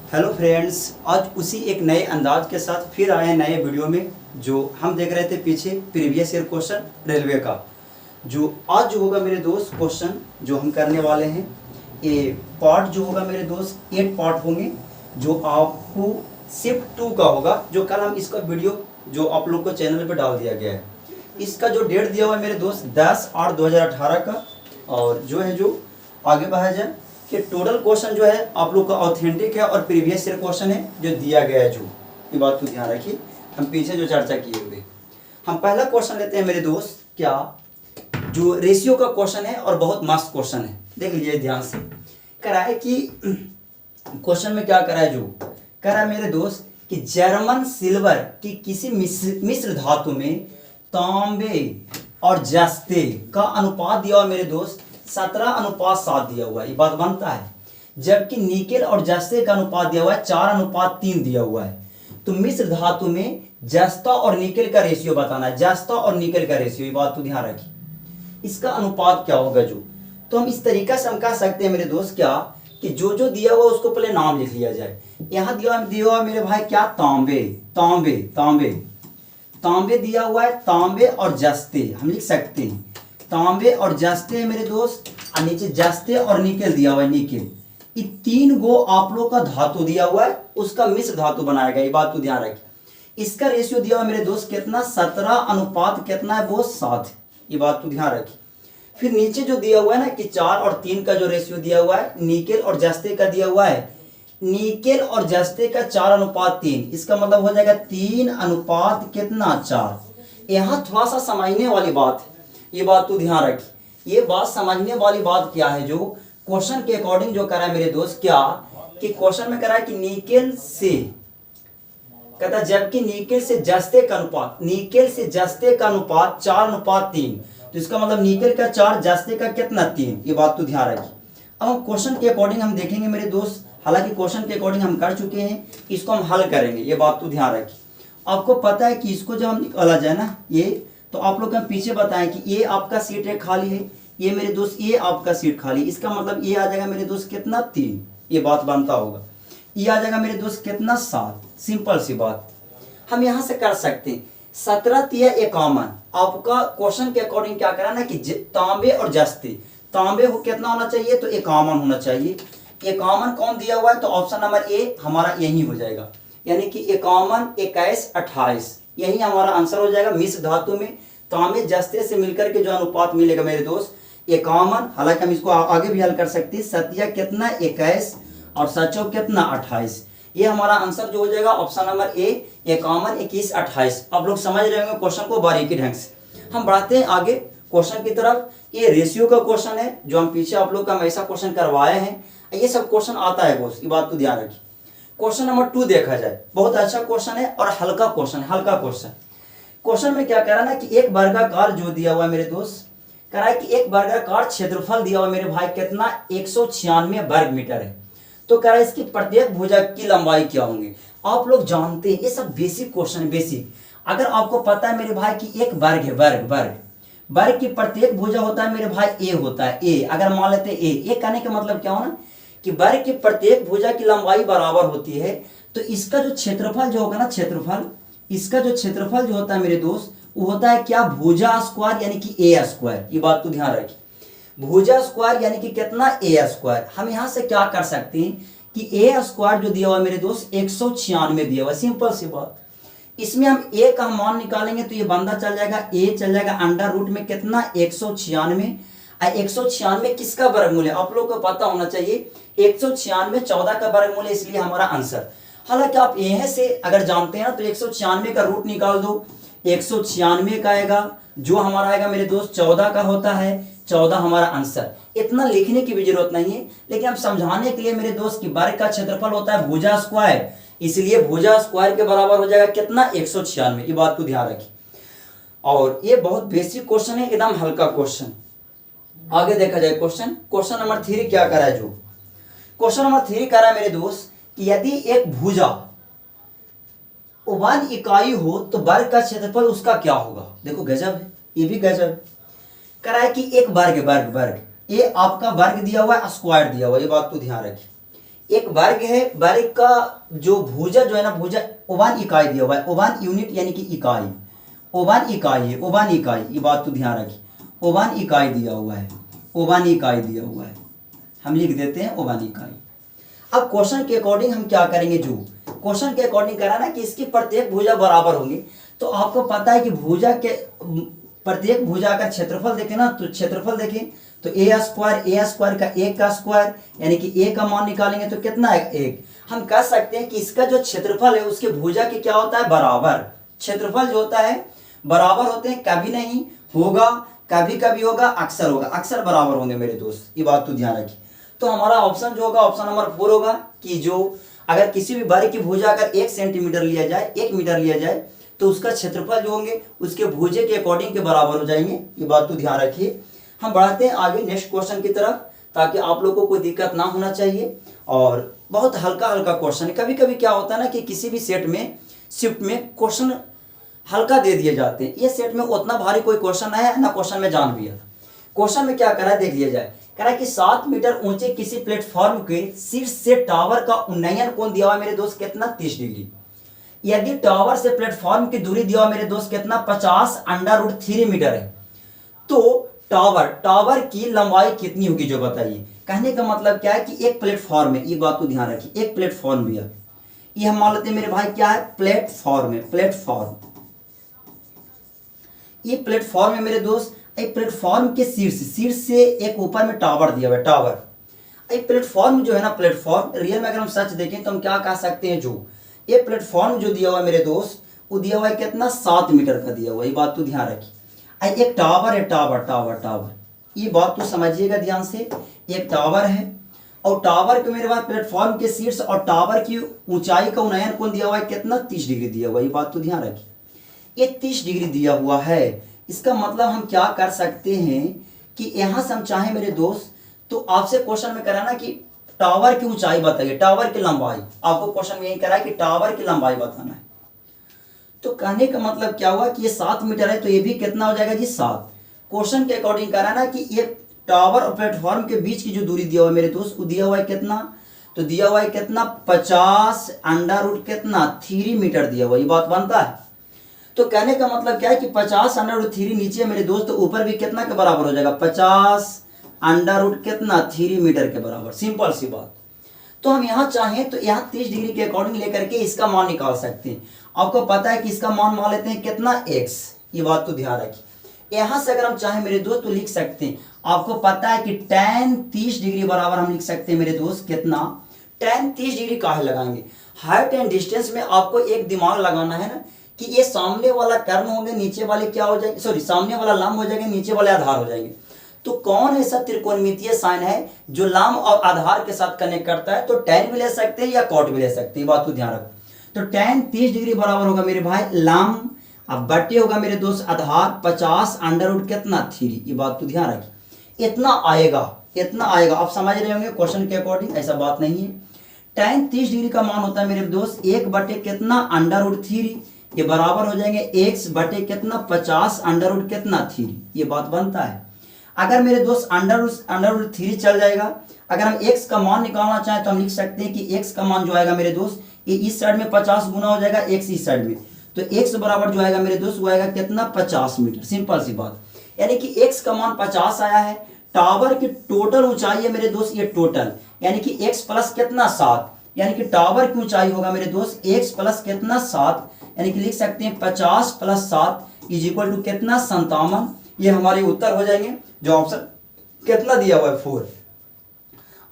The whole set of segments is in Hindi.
हेलो फ्रेंड्स, आज उसी एक नए अंदाज के साथ फिर आए हैं नए वीडियो में। जो हम देख रहे थे पीछे प्रीवियस ईयर क्वेश्चन रेलवे का, जो आज जो होगा मेरे दोस्त क्वेश्चन जो हम करने वाले हैं, ये पार्ट जो होगा मेरे दोस्त 8 पार्ट होंगे। जो आपको शिफ्ट 2 का होगा, जो कल हम इसका वीडियो जो आप लोग को चैनल पे डाल दिया गया है। इसका जो डेट दिया हुआ है मेरे दोस्त 10/8/2018 का। और जो है जो आगे बढ़ा जाए कि टोटल क्वेश्चन जो है आप लोग का ऑथेंटिक है और प्रीवियस ईयर क्वेश्चन है जो दिया गया है। जो ये बात को ध्यान रखिए, हम पीछे जो चर्चा किए हुए, हम पहला क्वेश्चन लेते हैं मेरे दोस्त। क्या जो रेशियो का क्वेश्चन है और बहुत मस्त क्वेश्चन है, देख लीजिए ध्यान से। करा है कि क्वेश्चन में क्या करा है, जो करा है मेरे दोस्त कि जर्मन सिल्वर की किसी मिश्र धातु में तांबे और जस्ते का अनुपात दिया हुआ मेरे दोस्त 17:7 दिया हुआ है। ये बात बनता है। जबकि निकेल और जस्ते का अनुपात दिया हुआ है 4:3 दिया हुआ है। तो मिश्र धातु में जस्ता और निकेल का रेशियो बताना है, जस्ता और निकेल का रेशियो। ये बात तो ध्यान रखिए, इसका अनुपात क्या होगा। जो तो हम इस तरीका से हम कह सकते हैं मेरे दोस्त क्या कि जो जो दिया हुआ उसको पहले नाम लिख लिया जाए। यहाँ दिया हुआ मेरे भाई क्या, तांबे तांबे तांबे तांबे दिया हुआ है, तांबे और जस्ते हम लिख सकते हैं। तांबे और जस्ते मेरे दोस्त, और नीचे जस्ते और निकेल दिया हुआ है, निकेल। ये 3 गो आप लोग का धातु दिया हुआ है, उसका मिश्र धातु बनाया गया। ये बात तो ध्यान रखिए। इसका रेशियो दिया हुआ है मेरे दोस्त कितना, 17 अनुपात कितना है वो 7। ये बात तो ध्यान रखिए। फिर नीचे जो दिया हुआ है ना कि 4 और 3 का जो रेशियो दिया हुआ है, निकेल और जस्ते का दिया हुआ है, निकेल और जस्ते का 4:3। इसका मतलब हो जाएगा 3 अनुपात कितना, 4। यहाँ थोड़ा सा समझने वाली बात है, ये बात तो ध्यान रखिए। ये बात समझने वाली बात क्या है, जो क्वेश्चन के अकॉर्डिंग जो करा है मेरे दोस्त, क्या कि क्वेश्चन में करा है कि निकेल से कहता, जबकि निकेल से जस्ते का अनुपात, निकेल से जस्ते का अनुपात 4:3। तो इसका मतलब निकेल का 4, जस्ते का कितना, 3। ये बात तो ध्यान रखिए। अब हम क्वेश्चन के अकॉर्डिंग हम देखेंगे मेरे दोस्त। हालांकि क्वेश्चन के अकॉर्डिंग हम कर चुके हैं, इसको हम हल करेंगे। ये बात तो ध्यान रखिए। आपको पता है कि इसको जब हम निकाला जाए ना, ये तो आप लोग का पीछे बताएं कि ये आपका सीट है खाली है, ये मेरे दोस्त ये आपका सीट खाली। इसका मतलब ये आ जाएगा मेरे दोस्त कितना, 3। ये बात बनता होगा। ये आ जाएगा मेरे दोस्त कितना, 7। सिंपल सी बात हम यहां से कर सकते हैं। 17×3 आपका क्वेश्चन के अकॉर्डिंग क्या करा ना कि तांबे और जस्ते, तांबे हो कितना होना चाहिए, तो 51 होना चाहिए। 51 कौन दिया हुआ है, तो ऑप्शन नंबर ए हमारा यही हो जाएगा। यानी कि 51, 21, 28 यही हमारा आंसर हो जाएगा। मिश्र धातु में तांबे जस्ते से मिलकर के जो अनुपात मिलेगा मेरे दोस्त 51। हालांकि हम इसको आगे भी हल कर सकते हैं। सतिया कितना, 21 और सचो कितना, 28। ये हमारा आंसर जो हो जाएगा ऑप्शन नंबर ए, 51, 21, 28। आप लोग समझ रहे होंगे क्वेश्चन को बारीकी ढंग से। हम बढ़ाते हैं आगे क्वेश्चन की तरफ। ये रेशियो का क्वेश्चन है, जो हम पीछे आप लोग का ऐसा क्वेश्चन करवाए हैं। ये सब क्वेश्चन आता है दोस्त, ये बात तो ध्यान रखिए। क्वेश्चन नंबर 2 देखा जाए, बहुत अच्छा क्वेश्चन है और हल्का क्वेश्चन है, हल्का क्वेश्चन। क्वेश्चन में क्या कह रहा है ना कि एक वर्गाकार जो दिया हुआ है मेरे दोस्त, कह रहा है कि एक वर्गाकार क्षेत्रफल दिया हुआ मेरे भाई कितना, 196 वर्ग मीटर है। तो कह रहा है इसकी प्रत्येक भुजा की लंबाई क्या होंगे। आप लोग जानते हैं ये सब बेसिक क्वेश्चन है, बेसिक। अगर आपको पता है मेरे भाई कि एक वर्ग है, वर्ग वर्ग वर्ग की प्रत्येक भुजा होता है मेरे भाई ए होता है, ए। अगर मान लेते हैं ए कहने का मतलब क्या होना कि वर्ग की प्रत्येक भुजा की लंबाई बराबर होती है। तो इसका जो क्षेत्रफल जो होगा ना, क्षेत्रफल, इसका जो क्षेत्रफल जो होता है मेरे दोस्त, वो होता है क्या, भुजा स्क्वायर यानी कि ए स्क्वायर। ये बात तो ध्यान रखिए, भुजा स्क्वायर यानी कि कितना, ए स्क्वायर। हम यहां से क्या कर सकते हैं कि ए स्क्वायर जो दिया हुआ है मेरे दोस्त 196 दिया हुआ है। सिंपल सी बात। इसमें हम ए का मान निकालेंगे तो ये बंदा चल जाएगा, ए चल जाएगा अंडर रूट में कितना, 196। 196 किसका वर्गमूल है, आप लोग को पता होना चाहिए। 196 14 का वर्गमूल है, इसलिए हमारा आंसर। हालांकि आप यहां से अगर जानते हैं ना तो 196 का रूट निकाल दो, 196 का आएगा, जो हमारा आएगा मेरे दोस्त 14 का होता है, 14 हमारा आंसर। इतना लिखने की भी जरूरत नहीं है, लेकिन हम समझाने के लिए मेरे दोस्त की वर्ग का क्षेत्रफल होता है भुजा स्क्वायर, इसलिए भुजा स्क्वायर के बराबर हो जाएगा कितना, 196। ये बात को ध्यान रखिए। और ये बहुत बेसिक क्वेश्चन है, एकदम हल्का क्वेश्चन। आगे देखा जाए क्वेश्चन। क्वेश्चन नंबर 3 क्या करा है, जो क्वेश्चन नंबर 3 करा मेरे दोस्त कि यदि एक भुजा 1 इकाई हो तो वर्ग का क्षेत्रफल उसका क्या होगा। देखो गजब है, ये भी गजब। करा है कि एक वर्ग, वर्ग वर्ग, ये आपका वर्ग दिया हुआ है, स्क्वायर दिया हुआ है। ये बात तो ध्यान रखिए। एक वर्ग है, वर्ग का जो भुजा जो है ना, भुजा ओवन इकाई दिया हुआ है, ओवन यूनिट यानी कि इकाई, ओवन इकाई है, ओवन इकाई, ये बात तो ध्यान रखिए, ओवन इकाई दिया हुआ है, ओवन इकाई दिया हुआ है, हम लिख देते हैं ओवन इकाई। अब क्वेश्चन के अकॉर्डिंग हम क्या करेंगे, जो क्वेश्चन के अकॉर्डिंग करा ना कि इसकी प्रत्येक भुजा बराबर होंगी, तो आपको पता है कि भुजा के प्रत्येक भुजा का क्षेत्रफल देखें ना, तो क्षेत्रफल देखें तो ए स्क्वायर का एक का स्क्वायर यानी कि ए का मान निकालेंगे तो कितना है, एक। हम कह सकते हैं कि इसका जो क्षेत्रफल है उसके भुजा के क्या होता है, बराबर। क्षेत्रफल जो होता है बराबर होते हैं, कभी नहीं होगा, कभी कभी होगा, अक्सर होगा, अक्सर बराबर होंगे मेरे दोस्त, ये बात तो ध्यान रखिए। तो हमारा ऑप्शन जो होगा, ऑप्शन नंबर 4 होगा कि जो अगर किसी भी वर्ग की भुजा अगर 1 सेंटीमीटर लिया जाए, 1 मीटर लिया जाए, तो उसका क्षेत्रफल जो होंगे उसके भुजे के अकॉर्डिंग के बराबर हो जाएंगे, ये बात तो ध्यान रखिए। हम बढ़ाते हैं आगे नेक्स्ट क्वेश्चन की तरफ, ताकि आप लोगों को कोई दिक्कत ना होना चाहिए। और बहुत हल्का हल्का क्वेश्चन है, कभी कभी क्या होता है ना कि किसी भी सेट में शिफ्ट में क्वेश्चन हल्का दे दिए जाते हैं, ये सेट में उतना भारी कोई क्वेश्चन है ना, क्वेश्चन में जान भी है। क्वेश्चन में क्या करा है देख लिया जाए, कह रहा है कि 7 मीटर ऊंचे किसी प्लेटफॉर्म के शीर्ष से टावर का उन्नयन कोण दिया हुआ है मेरे दोस्त कितना, 30 डिग्री। यदि टावर से प्लेटफॉर्म की दूरी दिया हुआ मेरे दोस्त कितना, 50√3 मीटर है, तो टावर की लंबाई कितनी होगी जो बताइए। कहने का मतलब क्या है कि एक प्लेटफॉर्म है, ये बात को ध्यान रखिए, एक प्लेटफॉर्म भी है, ये हम मान लेते हैं मेरे भाई क्या है, प्लेटफॉर्म है, प्लेटफॉर्म, ये प्लेटफॉर्म है मेरे दोस्त। एक प्लेटफॉर्म के शीर्ष से एक ऊपर में टावर दिया हुआ है, टावर। एक प्लेटफॉर्म जो है ना, प्लेटफॉर्म रियल में अगर हम सच देखें तो हम क्या कह सकते हैं, जो ये प्लेटफॉर्म जो दिया हुआ है मेरे दोस्त, वो दिया हुआ है कितना, 7 मीटर का दिया हुआ है, ये बात तो ध्यान रखिए। एक टावर है, टावर, ये बात तो समझिएगा ध्यान से, एक टावर है और टावर के मेरे पास प्लेटफॉर्म के शीर्ष और टावर की ऊंचाई का उन्नयन कोण दिया हुआ है कितना, 30 डिग्री दिया हुआ है, ये बात तो ध्यान रखिए। ये 30 डिग्री दिया हुआ है, इसका मतलब हम क्या कर सकते हैं कि यहां से हम चाहें मेरे दोस्त, तो आपसे क्वेश्चन में करा ना कि टावर की ऊंचाई बताइए, टावर की लंबाई, आपको क्वेश्चन में यही करा है कि टावर की लंबाई बताना है। तो कहने का मतलब क्या हुआ कि ये 7 मीटर है, तो ये भी कितना हो जाएगा जी, 7। क्वेश्चन के अकॉर्डिंग करा ना कि ये टावर और प्लेटफॉर्म के बीच की जो दूरी दिया हुआ है मेरे दोस्त, वो दिया हुआ है कितना, तो दिया हुआ है कितना, 50√3 मीटर दिया हुआ, ये बात बनता है। तो कहने का मतलब क्या है कि 50√3 नीचे मेरे दोस्त, ऊपर भी कितना के बराबर हो जाएगा, 50√3 मीटर के बराबर, सिंपल सी बात। तो हम यहाँ चाहें तो यहाँ 30 डिग्री के अकॉर्डिंग लेकर के इसका मान निकाल सकते हैं। आपको पता है कि इसका मान लेते हैं कितना, x, ये बात तो ध्यान रखिए। यहाँ से अगर हम चाहें मेरे दोस्त तो लिख सकते हैं, आपको पता है कि tan 30 डिग्री बराबर हम लिख सकते हैं मेरे दोस्त कितना, tan 30 डिग्री काहे लगाएंगे, हाइट एंड डिस्टेंस में आपको एक दिमाग लगाना है ना कि ये सामने वाला कर्ण होंगे, नीचे वाले क्या हो जाएंगे, सॉरी सामने वाला लंब हो जाएंगे, नीचे वाले आधार हो जाएंगे। तो कौन ऐसा त्रिकोणमितीय साइन है जो लंब और आधार के साथ कनेक्ट करता है, तो tan भी ले सकते हैं या cot भी ले सकते हैं, बात को ध्यान रखो। तो tan 30 डिग्री बराबर होगा मेरे भाई लंब, अब बट्टे होगा मेरे दोस्त आधार, 50√3, ये बात तो ध्यान रखिए। इतना आएगा, इतना आएगा, आप समझ रहे होंगे क्वेश्चन के अकॉर्डिंग, ऐसा बात नहीं है। tan 30 डिग्री का मान होता है मेरे दोस्त 1/√3, ये बराबर हो जाएंगे x बटे कितना, 50√3, ये बात बनता है। अगर मेरे दोस्त √3 चल जाएगा, अगर हम x का मान निकालना चाहें तो हम लिख सकते हैं कि x का मान जो आएगा मेरे दोस्त, ये इस साइड में 50 गुना हो जाएगा, x इस साइड में, तो x बराबर जो आएगा मेरे दोस्त वो आएगा कितना, 50 मीटर, सिंपल सी बात। यानी कि x का मान 50 आया है। टावर की टोटल ऊंचाई है मेरे दोस्त, ये टोटल यानी कि x प्लस कितना, 7, यानी कि टावर की ऊंचाई होगा मेरे दोस्त x प्लस कितना, 7, यानी कि लिख सकते हैं 50 + 7 = कितना, 57। ये हमारे उत्तर हो जाएंगे, जो ऑप्शन कितना दिया हुआ है, 4।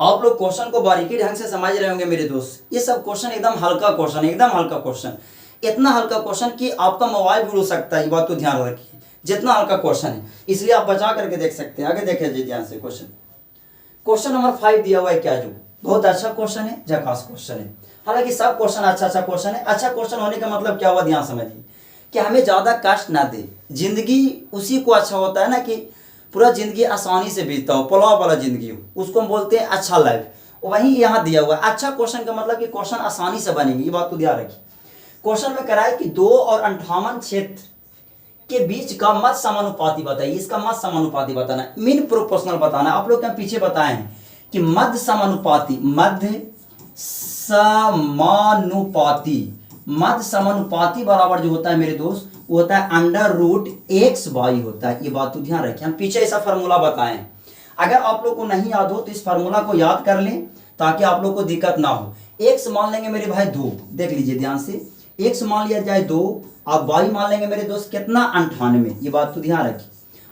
आप लोग क्वेश्चन को बारीकी ढंग से समझ रहे होंगे मेरे दोस्त। ये सब क्वेश्चन एकदम हल्का क्वेश्चन है, एकदम हल्का क्वेश्चन, इतना हल्का क्वेश्चन कि आपका मोबाइल भी उड़ सकता है, ये बात तो ध्यान रखिए, जितना हल्का क्वेश्चन है, इसलिए आप बचा करके देख सकते हैं। आगे देखिए जी ध्यान से, क्वेश्चन नंबर 5 दिया हुआ है क्या, जो बहुत अच्छा क्वेश्चन है, झकास क्वेश्चन है। हालांकि सब क्वेश्चन अच्छा क्वेश्चन है। अच्छा क्वेश्चन होने का मतलब क्या हुआ, ध्यान समझिए कि हमें ज़्यादा कष्ट ना दे। जिंदगी उसी को अच्छा होता है ना कि पूरा जिंदगी आसानी से बीतता हो, पुलाव वाला जिंदगी हो, उसको हम बोलते हैं अच्छा लाइफ। वहीं यहाँ दिया हुआ है अच्छा क्वेश्चन का मतलब कि क्वेश्चन आसानी से बनेंगे, ये बात को ध्यान रखिए। क्वेश्चन में कराए कि 2 और 58 क्षेत्र के बीच का मध्य समानुपाती बताइए। इसका मध्य समानुपाती बताना है, मीन प्रोपोर्शनल बताना है। आप लोग क्या पीछे बताए हैं कि मध्य समानुपाती, मध्य समानुपाती, मध्य समानुपाती बराबर जो होता है मेरे दोस्त वो होता है अंडर रूट एक्स वाई होता है। ये बात तो ध्यान रखें, हम पीछे ऐसा फार्मूला बताएं। अगर आप लोग को नहीं याद हो तो इस फार्मूला को याद कर लें ताकि आप लोग को दिक्कत ना हो। एक्स मान लेंगे मेरे भाई 2, देख लीजिए ध्यान से, एक्स मान लिया जाए 2, आप वाई मान लेंगे मेरे दोस्त कितना 98। ये बात तो ध्यान रखिए।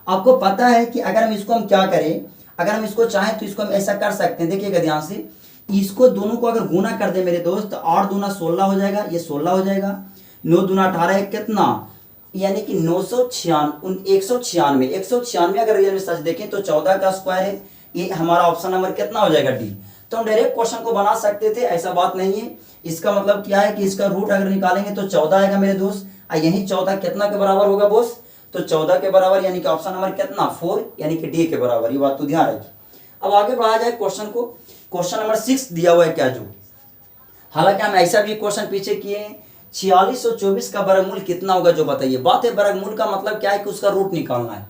आपको पता है कि अगर हम इसको हम क्या करें, अगर हम इसको चाहें तो इसको हम ऐसा कर सकते हैं, देखिएगा ध्यान से, इसको दोनों को अगर गुना कर दे मेरे दोस्त तो 8 दूना 16 हो जाएगा, ये 16 हो जाएगा, 9 दूना 18 कितना, यानी कि 196 अगर रियल में सच देखें तो 14 का स्क्वायर है। ये हमारा ऑप्शन नंबर कितना हो जाएगा डी। तो हम डायरेक्ट क्वेश्चन को बना सकते थे, ऐसा बात नहीं है। इसका मतलब क्या है कि इसका रूट अगर निकालेंगे तो 14 आएगा मेरे दोस्त, और यही 14 कितना के बराबर होगा बोस, तो 14 के बराबर, यानी कि ऑप्शन नंबर कितना 4, यानी कि डी के बराबर। ये बात तो ध्यान रखिए। अब आगे बढ़ा जाए क्वेश्चन को, क्वेश्चन नंबर 6 दिया हुआ है क्या, जो हालांकि हम ऐसा भी क्वेश्चन पीछे किए हैं, 4624 का वर्गमूल कितना होगा जो बताइए। बात है वर्गमूल का मतलब क्या है कि उसका रूट निकालना है।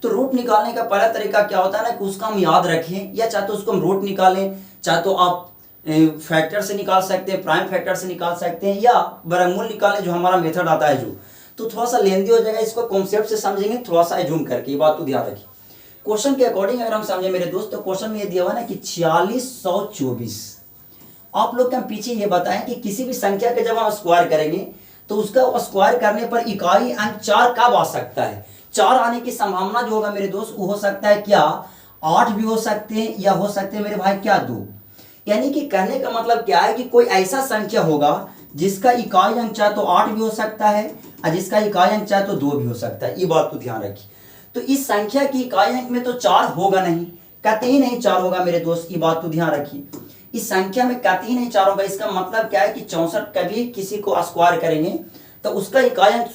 तो रूट निकालने का पहला तरीका क्या होता है ना कि उसका हम याद रखें, या चाहे तो उसको हम रूट निकालें, चाहे तो आप फैक्टर से निकाल सकते हैं, प्राइम फैक्टर से निकाल सकते हैं, या वर्गमूल निकालें जो हमारा मेथड आता है जो, तो थोड़ा सा लेंदी हो जाएगा। इसको कॉन्सेप्ट से समझेंगे, थोड़ा सा एज्यूम करके, ये बात तो ध्यान रखिए। क्वेश्चन के अकॉर्डिंग अगर हम समझे मेरे दोस्त, तो क्वेश्चन में ये दिया हुआ ना कि 4624, आप लोग के हम पीछे ये बताएं कि किसी भी संख्या के जब हम स्क्वायर करेंगे तो उसका स्क्वायर करने पर इकाई अंक 4 कब आ सकता है। 4 आने की संभावना जो होगा मेरे दोस्त वो हो सकता है क्या 8 भी हो सकते हैं, या हो सकते हैं मेरे भाई क्या 2। यानी कि कहने का मतलब क्या है कि कोई ऐसा संख्या होगा जिसका इकाई अंक चाहे तो 8 भी हो सकता है, और जिसका इकाई अंक चाहे तो 2 भी हो सकता है। ये बात तो ध्यान रखिए। तो इस संख्या की इकाई अंक में तो 4 होगा नहीं, कहते ही नहीं 4 होगा मेरे दोस्त। ये बात तो ध्यान रखिए, इस संख्या में कहते ही नहीं 4 होगा। इसका मतलब क्या है कि 64 कभी किसी को स्क्वायर करेंगे तो उसका इकाई अंक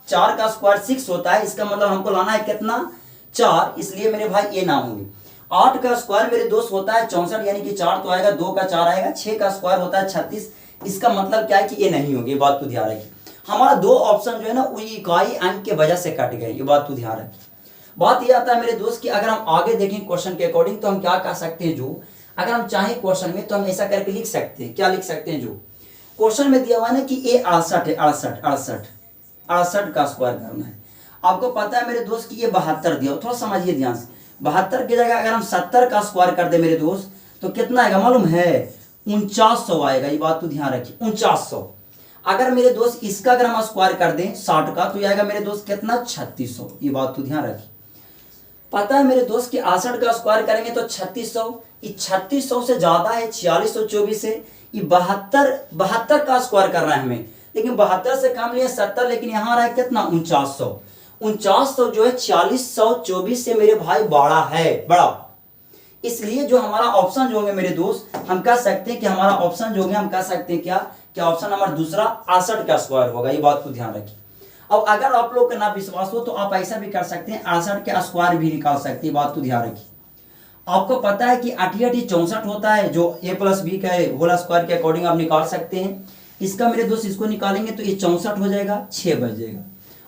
4 का स्क्वायर 6 होता है। इसका मतलब हमको लाना है कितना 4, इसलिए मेरे भाई ये ना होंगे। 8 का स्क्वायर मेरे दोस्त होता है 64, यानी कि 4 तो आएगा, 2 का 4 आएगा, 6 का स्क्वायर होता है 36। इसका मतलब क्या है कि ये नहीं होगी। ये बात तो ध्यान रखिए। हमारा 2 ऑप्शन जो है ना वो इकाई अंक के वजह से कट गए। ये बात तो ध्यान रखिए। बात ये आता है मेरे दोस्त कि अगर हम आगे देखें क्वेश्चन के अकॉर्डिंग तो हम क्या कर सकते हैं, जो अगर हम चाहें क्वेश्चन में तो हम ऐसा करके लिख सकते हैं। क्या लिख सकते हैं, जो क्वेश्चन में दिया हुआ है ना कि ये 68 है, 68 का स्क्वायर करना है। आपको पता है मेरे दोस्त कि ये 72 दिया, थोड़ा समझिए ध्यान से। 72 की जगह अगर हम 70 का स्क्वायर कर दे मेरे दोस्त तो कितना आएगा मालूम है, 4900 आएगा। ये बात तो ध्यान रखिए, 4900। अगर मेरे दोस्त इसका अगर हम स्क्वायर कर दें 60 का तो आएगा मेरे दोस्त कितना 3600। ये बात तो ध्यान रखिए। पता है मेरे दोस्त कि 68 का स्क्वायर करेंगे तो 3600, ये 3600 से ज्यादा है 4624 से। ये 72 का स्क्वायर करना है हमें, लेकिन 72 से कम लिया 70, लेकिन यहाँ रहा है कितना 4900 जो है 4624 से मेरे भाई बड़ा है, बड़ा। इसलिए जो हमारा ऑप्शन जो होंगे मेरे दोस्त, हम कह सकते हैं कि हमारा ऑप्शन जो होंगे हम कह सकते हैं क्या ऑप्शन नंबर दूसरा 68 का स्क्वायर होगा। ये बात को ध्यान रखिए। अब अगर आप लोग का ना विश्वास हो तो आप ऐसा भी कर सकते हैं, 68 के स्क्वायर भी निकाल सकते हैं। बात तो ध्यान रखिए। आपको पता है कि 8 64 होता है, जो a + b का होल स्क्वायर के अकॉर्डिंग आप निकाल सकते हैं। इसका मेरे दोस्त इसको निकालेंगे तो ये 64 हो जाएगा, 6 बच जाएगा।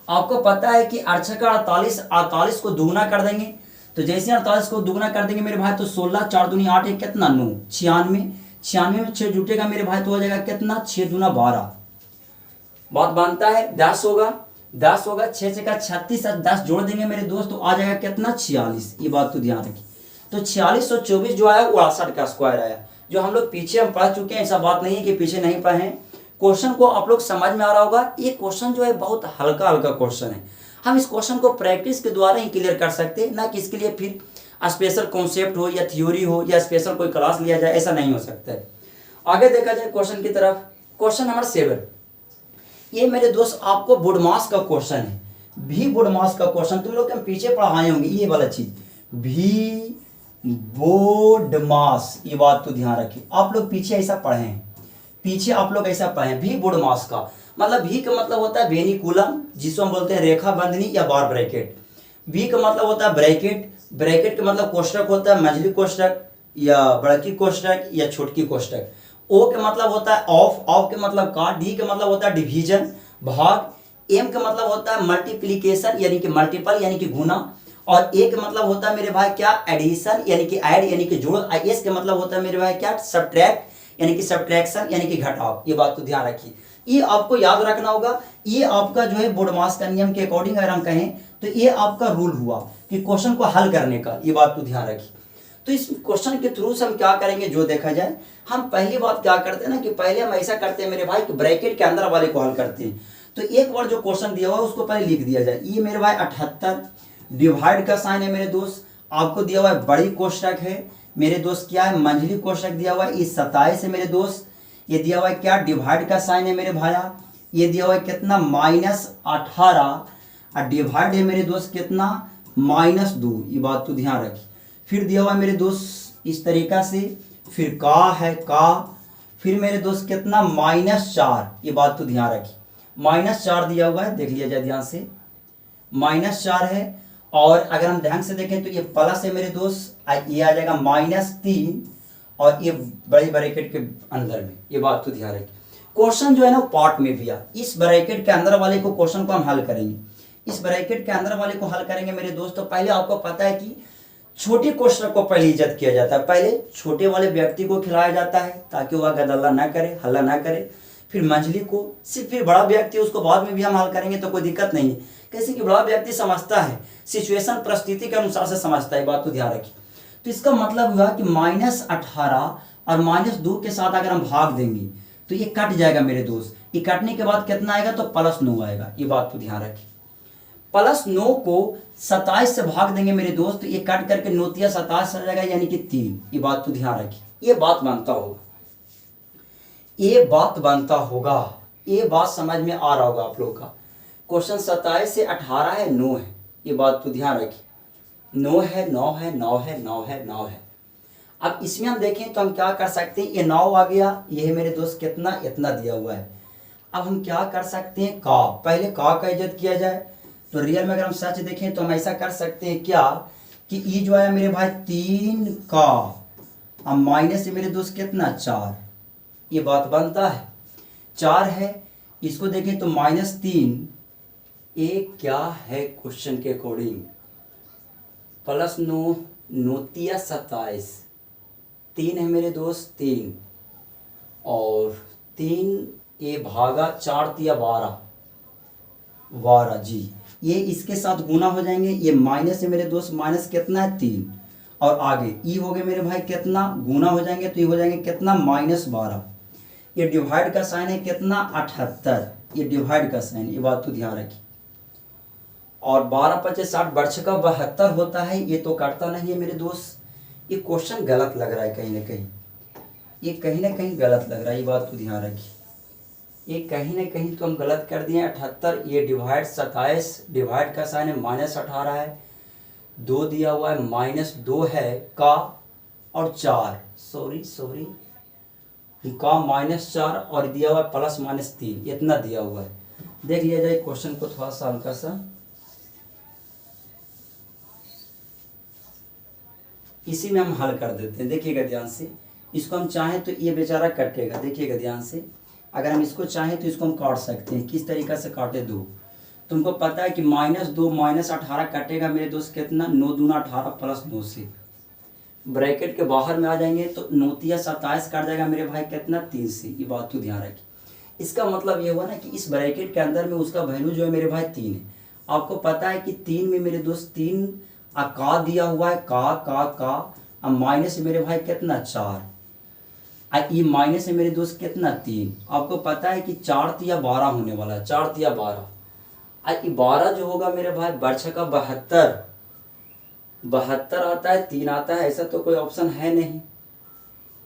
आपको पता है कि 8 का 48 को दुगना कर देंगे, तो जैसे 48 को दुगना कर देंगे मेरे भाई तो 16, 4 दूनी 8 है कितना 9, 96 में 6 जुटेगा मेरे भाई तो हो जाएगा कितना 6 दूना 12। बात बनता है 10 होगा, 6 से का 36 और 10 जोड़ देंगे मेरे दोस्त तो आ जाएगा कितना 46। ये बात तो ध्यान रखिए। तो 4624 जो आया वो 68 का स्क्वायर आया, जो हम लोग पीछे हम पढ़ चुके हैं। ऐसा बात नहीं है कि पीछे नहीं पढ़े हैं। क्वेश्चन को आप लोग समझ में आ रहा होगा। ये क्वेश्चन जो है बहुत हल्का क्वेश्चन है। हम इस क्वेश्चन को प्रैक्टिस के द्वारा ही क्लियर कर सकते हैं, ना कि इसके लिए फिर स्पेशल कॉन्सेप्ट हो या थ्योरी हो या स्पेशल कोई क्लास लिया जाए, ऐसा नहीं हो सकता है। आगे देखा जाए क्वेश्चन की तरफ, क्वेश्चन नंबर 7। ये मेरे दोस्त आपको बोडमास का क्वेश्चन है, भी बोडमास का क्वेश्चन। तुम लोग हम पीछे पढ़ाए होंगे ये वाला चीज, भी बोडमास। ये बात तो ध्यान रखिए, आप लोग पीछे ऐसा पढ़े हैं, पीछे आप लोग ऐसा पढ़े। भी बोडमास का मतलब भी का मतलब होता है वेनिकुलम, जिसको हम बोलते हैं रेखा बंधनी या बार ब्रैकेट। बी का मतलब होता है ब्रैकेट, ब्रैकेट का मतलब कोष्ठक होता है, मझली कोष्ठक या बड़की कोष्ठक या छोटकी कोष्ठक। ओ का मतलब होता है ऑफ, ऑफ के मतलब काट। डी का मतलब होता है डिवीजन, भाग। एम का मतलब होता है मल्टीप्लीकेशन यानी कि मल्टीपल यानी कि गुना। और ए का मतलब होता है मेरे भाई क्या एडिशन यानी कि ऐड यानी कि जोड़। एस का मतलब होता है मेरे भाई क्या सब्ट्रैक्ट यानी कि सब्ट्रैक्शन यानी कि घटाव, ये बात तो ध्यान रखिए। ये आपको याद रखना होगा, ये आपका जो है बोडमास का नियम के अकॉर्डिंग अगर हम कहें तो ये आपका रूल हुआ कि क्वेश्चन को हल करने का, ये बात तो ध्यान रखिए। तो इस क्वेश्चन के थ्रू से हम क्या करेंगे, जो देखा जाए हम पहली बात क्या करते हैं ना कि पहले हम ऐसा करते हैं मेरे भाई कि ब्रैकेट के अंदर वाले को हल करते हैं। तो एक बार जो क्वेश्चन दिया हुआ है उसको पहले लिख दिया जाए। ये मेरे भाई 78 डिवाइड का साइन है मेरे दोस्त, आपको दिया हुआ है बड़ी कोष्टक है मेरे दोस्त, क्या है मंझली कोष्टक दिया हुआ है, ये 27 है मेरे दोस्त। ये दिया हुआ है क्या, डिवाइड का साइन है मेरे भाया, ये दिया हुआ है कितना -18 और डिवाइड है मेरे दोस्त कितना -2, ये बात तो ध्यान रखिए। फिर दिया हुआ है मेरे दोस्त इस तरीका से, फिर का है का, फिर मेरे दोस्त कितना -4, ये बात तो ध्यान रखिए। -4 दिया हुआ है, देख लिया जाए ध्यान से, -4 है। और अगर हम ध्यान से देखें तो ये प्लस है मेरे दोस्त, ये आ जाएगा -3 और ये बड़ी ब्रैकेट के अंदर में, ये बात तो ध्यान रखिए। क्वेश्चन जो है ना पार्ट में भी इस ब्रैकेट के अंदर वाले को क्वेश्चन को हम हल करेंगे, इस ब्रैकेट के अंदर वाले को हल करेंगे मेरे दोस्त। तो पहले आपको पता है कि छोटे क्वेश्चन को पहले इज्जत किया जाता है, पहले छोटे वाले व्यक्ति को खिलाया जाता है ताकि वह गदल्ला ना करे, हल्ला ना करे। फिर मंझली को, सिर्फ फिर बड़ा व्यक्ति उसको बाद में भी हम हल करेंगे तो कोई दिक्कत नहीं है, कैसे कि बड़ा व्यक्ति समझता है, सिचुएशन परिस्थिति के अनुसार से समझता है, बात तो ध्यान रखिए। तो इसका मतलब हुआ कि -18 और -2 के साथ अगर हम भाग देंगे तो ये कट जाएगा मेरे दोस्त। ये कटने के बाद कितना आएगा, तो +9 आएगा, ये बात तो ध्यान रखिए। +9 को 27 से भाग देंगे मेरे दोस्त, तो ये कट करके 9 × 27 आ जाएगा यानी कि 3, ये बात तो ध्यान रखिए। ये बात बनता होगा, ये बात बनता होगा, ये बात समझ में आ रहा होगा आप लोग का। क्वेश्चन 27 से 18 है, 9 है, ये बात तो ध्यान रखिए। 9 है, 9 है, 9 है, 9 है, 9 है। अब इसमें हम देखें तो हम क्या कर सकते हैं, ये 9 आ गया, ये है मेरे दोस्त कितना, इतना दिया हुआ है। अब हम क्या कर सकते हैं, का, पहले का इज्जत किया जाए। तो रियल में अगर हम सच देखें तो हम ऐसा कर सकते हैं क्या कि ये जो है मेरे भाई 3 का, अब माइनस है मेरे दोस्त कितना 4, ये बात बनता है 4 है। इसको देखें तो -3, ये क्या है क्वेश्चन के अकॉर्डिंग, +9, 9 × 27, 3 है मेरे दोस्त 3 और 3 ये भागा 4 × 12, 12 जी। ये इसके साथ गुना हो जाएंगे, ये माइनस है मेरे दोस्त, माइनस कितना है 3 और आगे ई हो गए मेरे भाई कितना, गुना हो जाएंगे तो ये हो जाएंगे कितना -12। ये डिवाइड का साइन है कितना 78, ये डिवाइड का साइन, ये बात तो ध्यान रखिए। और 12 × 5 = 60, वर्ष का 72 होता है, ये तो काटता नहीं है मेरे दोस्त। ये क्वेश्चन गलत लग रहा है कहीं ना कहीं, ये कहीं ना कहीं गलत लग रहा है, ये बात तो ध्यान रखिए। ये कहीं ना कहीं तो हम गलत कर दिए 78, ये डिवाइड 27, डिवाइड का साइन है -18 है, 2 दिया हुआ है, -2 है का और 4, सॉरी का -4 और दिया हुआ है +-3, इतना दिया हुआ है। देख लिया जाए क्वेश्चन को थोड़ा सा हल्का सा, इसी में हम हल कर देते हैं, देखिएगा ध्यान से। इसको हम चाहें तो ये बेचारा कटेगा, देखिएगा ध्यान से। अगर हम इसको चाहें तो इसको हम काट सकते हैं, किस तरीक़ा से काटे, 2, तुमको पता है कि -2 -18 कटेगा मेरे दोस्त कितना, 9 दूना 18 +9 से ब्रैकेट के बाहर में आ जाएंगे तो 9 × 27 कट जाएगा मेरे भाई कितना 3 से, ये बात तो ध्यान रखिए। इसका मतलब ये हुआ ना कि इस ब्रैकेट के अंदर में उसका वैल्यू जो है मेरे भाई 3 है। आपको पता है कि 3 में मेरे दोस्त 3 का दिया हुआ है, का अब माइनस मेरे भाई कितना 4, ये माइनस है मेरे दोस्त कितना 3। आपको पता है कि 4 × 12 होने वाला है, 4 × 12, 12 जो होगा मेरे भाई वर्ष का 72 आता है, 3 आता है, ऐसा तो कोई ऑप्शन है नहीं।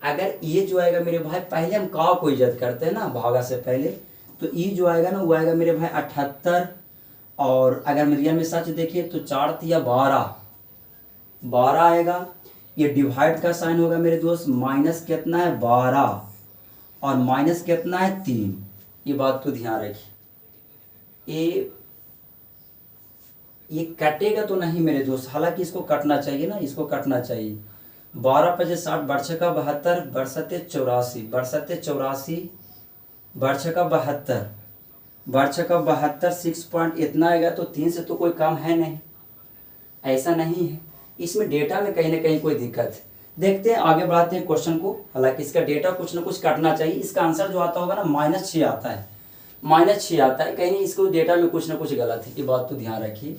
अगर ये जो आएगा मेरे भाई, पहले हम का को इज्जत करते हैं ना भागा से पहले, तो ये जो आएगा ना वो आएगा मेरे भाई 78। और अगर रियल में सच देखिए तो 4 × 12 आएगा। ये डिवाइड का साइन होगा मेरे दोस्त, माइनस कितना है 12 और माइनस कितना है 3, ये बात तो ध्यान रखिए। ये कटेगा तो नहीं मेरे दोस्त, हालांकि इसको कटना चाहिए ना, इसको कटना चाहिए। 12 × 5 = 60, वर्ष का 72, बरसते 84, बरसते 84, वर्ष का 72, वर्ष का 72 6 पॉइंट इतना आएगा, तो 3 से तो कोई काम है नहीं, ऐसा नहीं है। इसमें डेटा में कहीं ना कहीं कोई दिक्कत है। देखते हैं, आगे बढ़ाते हैं क्वेश्चन को। हालांकि इसका डेटा कुछ ना कुछ काटना चाहिए। इसका आंसर जो आता होगा ना -6 आता है, -6 आता है। कहीं नहीं, इसको डेटा में कुछ ना कुछ गलत है, ये बात तो ध्यान रखिए।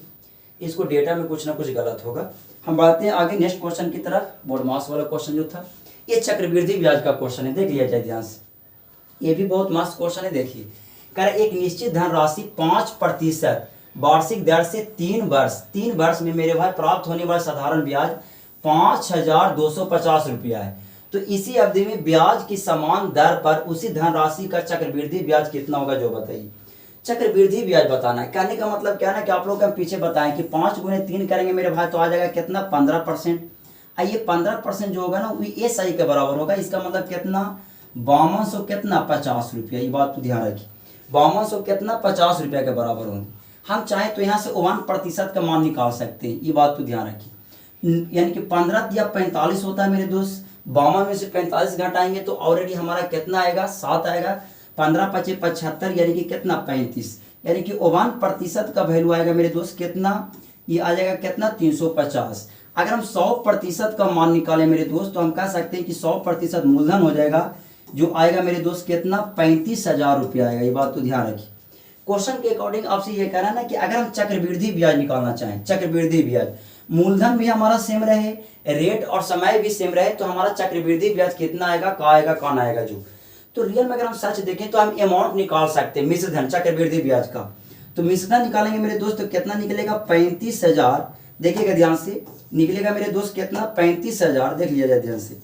इसको डेटा में कुछ ना कुछ गलत होगा। हम बढ़ते हैं आगे नेक्स्ट क्वेश्चन की तरफ। बोर्ड मास वाला क्वेश्चन जो था, ये चक्रवृद्धि ब्याज का क्वेश्चन है, देख लिया जाए ध्यान से। ये भी बहुत मस्त क्वेश्चन है। देखिए, कह रहा है एक निश्चित धनराशि 5% वार्षिक दर से 3 वर्ष में मेरे भाई प्राप्त होने वाला साधारण ब्याज 5,250 रुपया है। तो इसी अवधि में ब्याज की समान दर पर उसी धनराशि का चक्रवृद्धि ब्याज कितना होगा, जो बताइए। चक्रवृद्धि ब्याज बताना है। कहने का मतलब क्या ना कि आप लोग हम पीछे बताएं कि 5 गुने 3 करेंगे मेरे भाई तो आ जाएगा कितना, 15%। ये 15% जो होगा ना वो ये सही के बराबर होगा। इसका मतलब कितना, 5200 कितना 50 रुपया। ये बात तो ध्यान रखिए, 5200 कितना 50 रुपया के बराबर होंगे। हम चाहें तो यहाँ से 51% का मान निकाल सकते हैं, ये बात तो ध्यान रखिए। यानी कि 15 या 45 होता है मेरे दोस्त, 52 में से 45 घटाएंगे तो ऑलरेडी हमारा कितना आएगा, 7 आएगा। 15 × 5 = 75, यानी कि कितना 35, यानी कि 51% का वैल्यू आएगा मेरे दोस्त कितना, ये आ जाएगा कितना 350। अगर हम 100% का मान निकालें मेरे दोस्त तो हम कह सकते हैं कि 100% मूलधन हो जाएगा, जो आएगा मेरे दोस्त कितना 35,000 रुपया आएगा। ये बात तो ध्यान रखिए। क्वेश्चन के अकॉर्डिंग आपसे ये कह रहा है ना कि अगर हम चक्रवृद्धि ब्याज निकालना चाहें, चक्रवृद्धि ब्याज, मूलधन भी हमारा सेम रहे, रेट और समय भी सेम रहे, तो हमारा चक्रवृद्धि ब्याज कितना आएगा, का आएगा, कौन आएगा जो। तो रियल में अगर हम सच देखें तो हम अमाउंट निकाल सकते हैं मिश्रधन चक्रवृद्धि ब्याज का। तो मिश्रधन निकालेंगे मेरे दोस्त तो कितना निकलेगा 35,000। देखिएगा ध्यान से, निकलेगा मेरे दोस्त कितना 35,000। देख लिया जाए ध्यान से,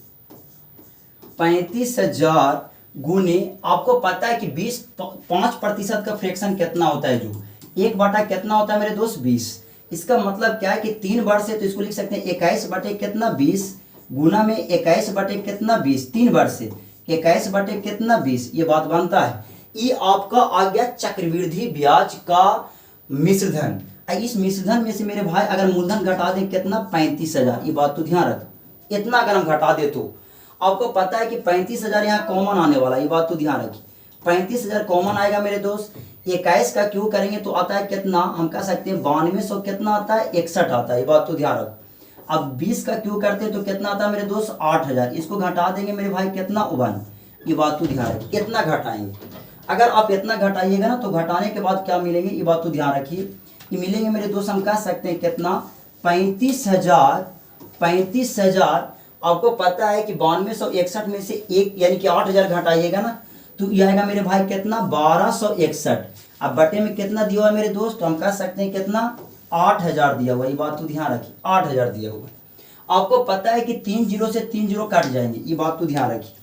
35,000 गुने, आपको पता है कि 5% का फ्रैक्शन कितना होता है, जो 1/, कितना होता है मेरे दोस्त 20। इसका मतलब क्या है कि 3 वर्ष है तो इसको लिख सकते हैं 21 बटे कितना 20 गुना में 21 बटे कितना 20, 3 वर्ष से 21 बटे कितना 20, ये बात बनता है। ये आपका आ गया चक्रवृद्धि ब्याज का मिश्रधन। इस मिश्रधन में से मेरे भाई अगर मूलधन घटा दें कितना 35,000, ये बात तो ध्यान रख। इतना अगर हम घटा दे तो आपको पता है कि 35,000 यहाँ कॉमन आने वाला, ये बात तो ध्यान रखिए। 35,000 कॉमन आएगा मेरे दोस्त। 21 का क्यों करेंगे तो आता है कितना, हम कह सकते हैं 9200 कितना आता है 61 आता है, ये बात तो ध्यान रख। अब 20 का क्यों करते हैं तो कितना आता है मेरे दोस्त 8,000। इसको घटा देंगे मेरे भाई कितना 51, ये बात तो ध्यान रखिए। इतना घटाएंगे, अगर आप इतना घटाइएगा ना तो घटाने के बाद क्या मिलेंगे, ये बात तो ध्यान रखिए। ये मिलेंगे मेरे दोस्त, हम कह सकते हैं कितना 35,000। आपको पता है कि 9261 में से एक यानी कि 8,000 घटाइएगा ना तो ये आएगा मेरे भाई कितना 1261। अब बटे में कितना दिया हुआ है मेरे दोस्त, तो हम कह सकते हैं कितना 8,000 दिया हुआ, ये बात तो ध्यान रखिए, 8,000 दिया हुआ। आपको पता है कि 3 0 से 3 0 कट जाएंगे, ये बात तो ध्यान रखिए।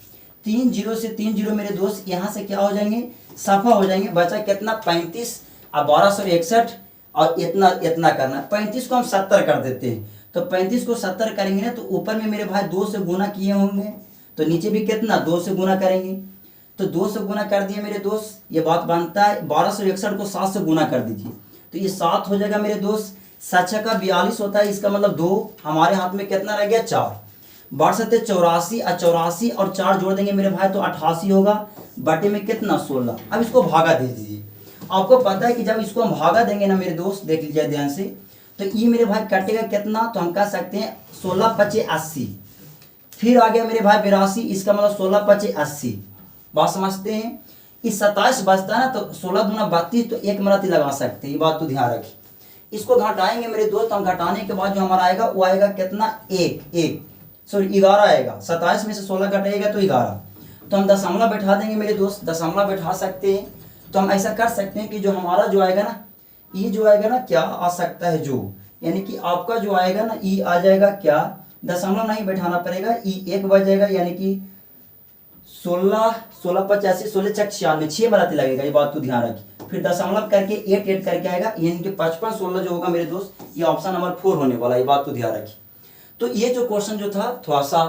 3 0 से 3 0 मेरे दोस्त यहाँ से क्या हो जाएंगे, सफा हो जाएंगे। बचा कितना 35, अब 1261 और इतना करना। 35 को हम 70 कर देते हैं, तो 35 को 70 करेंगे ना तो ऊपर में मेरे भाई 2 से गुना किए होंगे, तो नीचे भी कितना 2 से गुना करेंगे। तो 2 से गुना कर दिए मेरे दोस्त, ये बात बनता है 1261 को 7 से गुना कर दीजिए तो ये 7 हो जाएगा मेरे दोस्त। 7 का 42 होता है, इसका मतलब 2, हमारे हाथ में कितना रह गया 4। 62 84 और 84 और 4 जोड़ देंगे मेरे भाई तो 88 होगा, बटे में कितना 16। अब इसको भागा दे दीजिए। आपको पता है कि जब इसको हम भागा देंगे ना मेरे दोस्त, देख लीजिए ध्यान से, तो ये मेरे भाई कटेगा कितना, तो हम कह सकते हैं 16 × 5 = 80। फिर आ गया मेरे भाई 82, इसका मतलब 16 × 5 = 80। बात समझते हैं। इस 27 बचता है ना तो 16 दूना 32, तो एक मराती लगा सकते हैं, ये बात तो ध्यान रखिए। इसको घटाएंगे मेरे दोस्त, हम घटाने के बाद जो हमारा आएगा वो आएगा कितना 11 आएगा। 27 में से 16 घटाएगा तो 11, तो हम दशमलव बैठा देंगे मेरे दोस्त, दशमलव बैठा सकते हैं। तो हम ऐसा कर सकते हैं कि जो हमारा जो आएगा ना, ये जो आएगा ना क्या आ सकता है जो, यानी कि आपका जो आएगा ना ये आ जाएगा क्या, दशमलव नहीं बैठाना पड़ेगा, ये 1 बच जाएगा, यानी कि 16 16 85 16 × 96, 6 बराती लगेगा, ये बात तो ध्यान रखिए। फिर दशमलव करके 8 करके आएगा, यानी कि 55 16 जो होगा मेरे दोस्त, ये ऑप्शन नंबर 4 होने वाला, ये बात तो ध्यान रखिए। तो ये जो क्वेश्चन जो था थोड़ा सा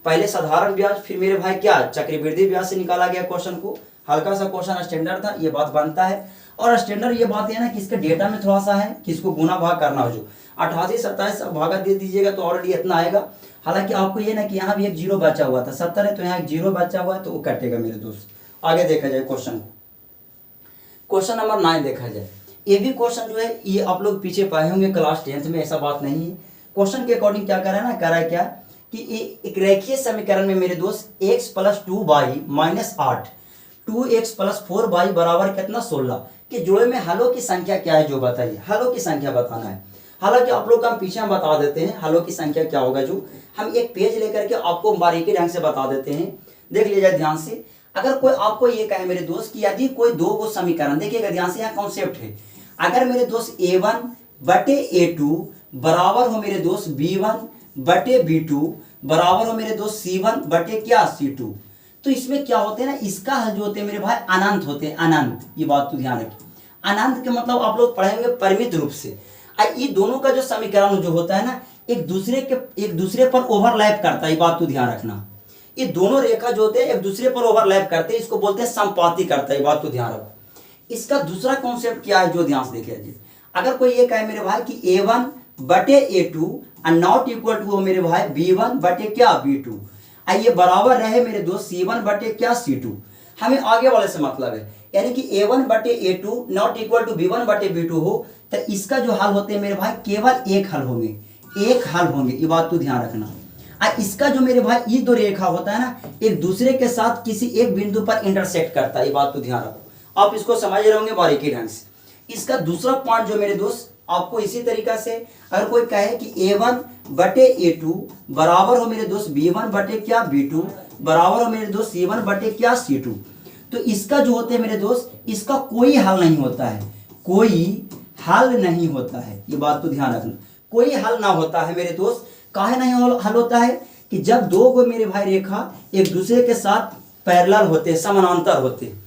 पहले साधारण ब्याज, फिर मेरे भाई क्या चक्रवृद्धि ब्याज से निकाला गया क्वेश्चन को। हल्का सा क्वेश्चन स्टैंडर्ड था, ये बात बनता है। और स्टैंडर्ड ये बात है ना कि इसके डेटा में थोड़ा सा है कि इसको गुना भाग करना हो, जो 88 27 भागा दे दीजिएगा तो ऑलरेडी इतना आएगा। हालांकि आपको ये ना कि यहाँ भी एक 0 बचा हुआ था, 70 है तो यहाँ एक 0 बचा हुआ है तो वो कटेगा मेरे दोस्त। आगे देखा जाए क्वेश्चन को, क्वेश्चन नंबर 9 देखा जाए। ये भी क्वेश्चन जो है ये आप लोग पीछे पाए होंगे क्लास 10th में, ऐसा बात नहीं है। क्वेश्चन के अकॉर्डिंग क्या कर रहा है ना, कर रहा है क्या एक रेखीय समीकरण में मेरे दोस्त x plus 2y minus 8 2x plus 4y बराबर कितना 16 कि जोड़े में हलों की संख्या क्या है जो बताइए, हलों की संख्या बताना है। हालांकि आप लोग का हम पीछे हम बता देते हैं हलों की संख्या क्या होगा, जो हम एक पेज लेकर के आपको बारीकी ढंग से बता देते हैं। देख लीजिए ध्यान से, अगर कोई आपको ये कहे मेरे दोस्त कि यदि कोई दो को समीकरण, देखिएगा ध्यान से, यहाँ कॉन्सेप्ट है, अगर मेरे दोस्त a1 बटे a2 बराबर हो मेरे दोस्त b1 बटे b2 बराबर हो मेरे दोस्त c1 बटे क्या c2, तो इसमें क्या होते हैं ना, इसका हल जो होते हैं मेरे भाई अनंत होते हैं, अनंत। ये बात तो ध्यान रखिए, अनंत के मतलब आप लोग पढ़ेंगे परिमित रूप से। ये दोनों का जो समीकरण जो होता है ना, एक दूसरे पर ओवरलैप करता है, ये बात तो ध्यान रखना। ये दोनों रेखा जो होते हैं एक दूसरे पर ओवरलैप करते हैं, इसको बोलते हैं समपाती करता है, ये बात तो ध्यान रखो। इसका दूसरा कॉन्सेप्ट क्या है जो ध्यान से देखिए, अगर कोई ये कहे मेरे भाई कि a1 बटे a2 और नॉट इक्वल टू हो मेरे भाई b1 बटे क्या b2, ये बराबर रहे मेरे दोस्त c1 बटे क्या c2, हमें आगे वाले से मतलब है, यानी कि a1 बटे a2 not equal to b1 बटे b2 हो, तो इसका जो हल होते हैं मेरे भाई केवल एक हल होंगे, एक हल होंगे, ये बात तो ध्यान रखना। इसका जो मेरे भाई ये दो रेखा होता है ना, एक दूसरे के साथ किसी एक बिंदु पर इंटरसेक्ट करता है, ये बात तो ध्यान रखो, आप इसको समझ रहे होंगे बारीकी ढंग से। इसका दूसरा पॉइंट जो मेरे दोस्त आपको इसी तरीका से, अगर कोई कहे कि a1 बटे a2 बराबर हो मेरे दोस्त b1 बटे क्या b2 बराबर हो मेरे दोस्त c1 बटे क्या c2, तो इसका जो होते हैं मेरे दोस्त, इसका कोई हल नहीं होता है, कोई हल नहीं होता है, ये बात तो ध्यान रखना, कोई हल ना होता है मेरे दोस्त। काहे नहीं हल होता है कि जब दो को मेरे भाई रेखा एक दूसरे के साथ पैरेलल होते हैं, समानांतर होते हैं।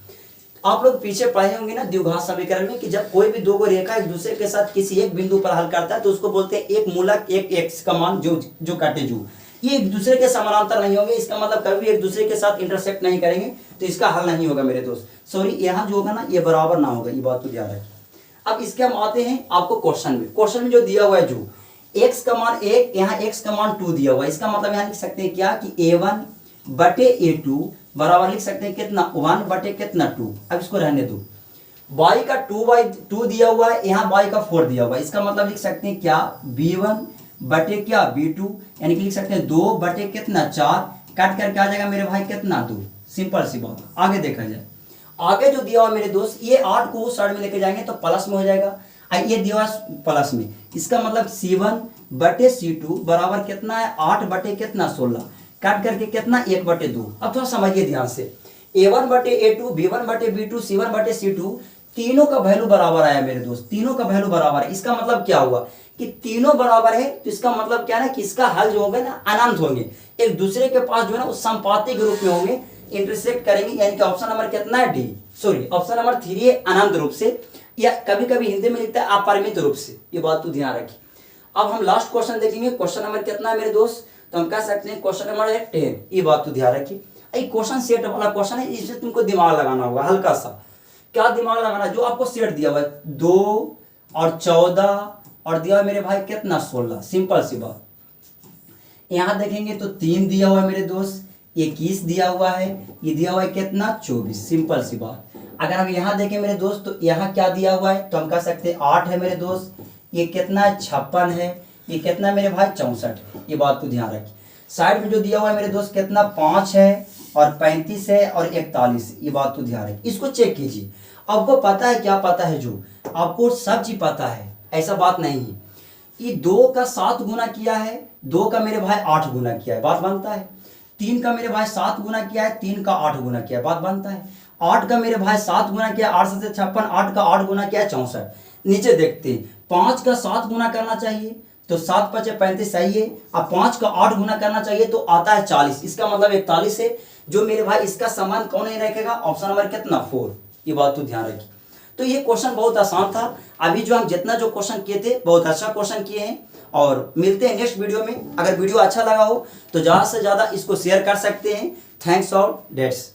आप लोग पीछे पढ़े होंगे ना द्विघात समीकरण में कि जब कोई भी दो को रेखा एक दूसरे के साथ किसी एक बिंदु पर हल करता है तो उसको बोलते हैं एक मूलक एक एक्स का मान जो काटे जो, ये एक दूसरे के समानांतर नहीं होंगे, इसका मतलब कभी एक दूसरे के साथ इंटरसेक्ट नहीं करेंगे, तो इसका हल नहीं होगा मेरे दोस्त। सॉरी, यहाँ जो होगा ना ये बराबर ना होगा, ये बात तो ध्यान रखिए। अब इसके हम आते हैं आपको क्वेश्चन में जो दिया हुआ है, जो x का मान 1, यहाँ x का मान 2 दिया हुआ है, इसका मतलब यहाँ लिख सकते हैं क्या कि a1 बटे a2 बराबर लिख सकते हैं कितना 1 बटे कितना 2। अब इसको रहने दो, y का 2 दिया हुआ है, यहाँ y का 4 दिया हुआ है, इसका मतलब लिख सकते हैं क्या b1 बटे क्या b2, यानी कि लिख सकते हैं 2 बटे कितना 4, काट करके आ जाएगा मेरे भाई कितना 2। सिंपल सी बात। आगे देखा जाए, आगे जो दिया हुआ मेरे दोस्त, ये 8 को उस साइड में लेके जाएंगे तो प्लस में हो जाएगा, ये दिया हुआ प्लस में, इसका मतलब c1 बटे c2 बराबर कितना है 8 बटे कितना 16, काट करके कितना 1 बटे 2। अब थोड़ा समझिए ध्यान से, a1 बटे a2 b1 बटे b2 c1 बटे c2, तीनों का वैल्यू बराबर आया मेरे दोस्त, तीनों का वैल्यू बराबर है। इसका मतलब क्या हुआ कि तीनों बराबर है, तो इसका मतलब क्या है ना कि इसका हल जो होगा ना अनंत होंगे, एक दूसरे के पास जो है ना वो संपाती के रूप में होंगे, इंटरसेक्ट करेंगे, यानी कि ऑप्शन नंबर कितना है डी, सॉरी ऑप्शन नंबर 3 है अनंत रूप से, या कभी कभी हिंदी में लिखता है अपरिमित रूप से, ये बात तो ध्यान रखिए। अब हम लास्ट क्वेश्चन देखेंगे, क्वेश्चन नंबर कितना है मेरे दोस्त, तो हम कह सकते हैं क्वेश्चन नंबर है 10, ये बात तो ध्यान रखिए। ये क्वेश्चन सेट वाला क्वेश्चन है, इसमें तुमको दिमाग लगाना होगा हल्का सा। क्या दिमाग लगाना, जो आपको सेट दिया हुआ है 2 और 14 और दिया हुआ मेरे भाई कितना 16, सिंपल सी बात। यहाँ देखेंगे तो 3 दिया हुआ है मेरे दोस्त, 21 दिया हुआ है, ये दिया हुआ है कितना 24, सिंपल सी बात। अगर हम यहाँ देखें मेरे दोस्त तो यहाँ क्या दिया हुआ है, तो हम कह सकते हैं 8 है मेरे दोस्त, ये कितना है 56 है, ये कितना मेरे भाई 64, ये बात को ध्यान रखिए। साइड में जो दिया हुआ है मेरे दोस्त कितना 5 है और 35 है और 41, ये बात तो ध्यान रखिए। इसको चेक कीजिए, आपको पता है क्या पता है, जो आपको सब चीज पता है, ऐसा बात नहीं है। ये 2 का 7 गुना किया है, 2 का मेरे भाई 8 गुना किया है, बात बनता है। 3 का मेरे भाई 7 गुना किया है, 3 का 8 गुना किया है, बात बनता है। 8 का मेरे भाई 7 गुना किया, 8 से 56, 8 का 8 गुना किया है 64। नीचे देखते हैं, 5 का 7 गुना करना चाहिए तो 7 × 5 = 35 सही है, अब 5 का 8 गुना करना चाहिए तो आता है 40, इसका मतलब 41 है, जो मेरे भाई इसका समान कौन नहीं रखेगा, ऑप्शन नंबर कितना 4, ये बात तो ध्यान रखिए। तो ये क्वेश्चन बहुत आसान था, अभी जो हम जितना जो क्वेश्चन किए थे बहुत अच्छा क्वेश्चन किए हैं, और मिलते हैं नेक्स्ट वीडियो में। अगर वीडियो अच्छा लगा हो तो ज़्यादा से ज़्यादा इसको शेयर कर सकते हैं। थैंक्स और डेट्स।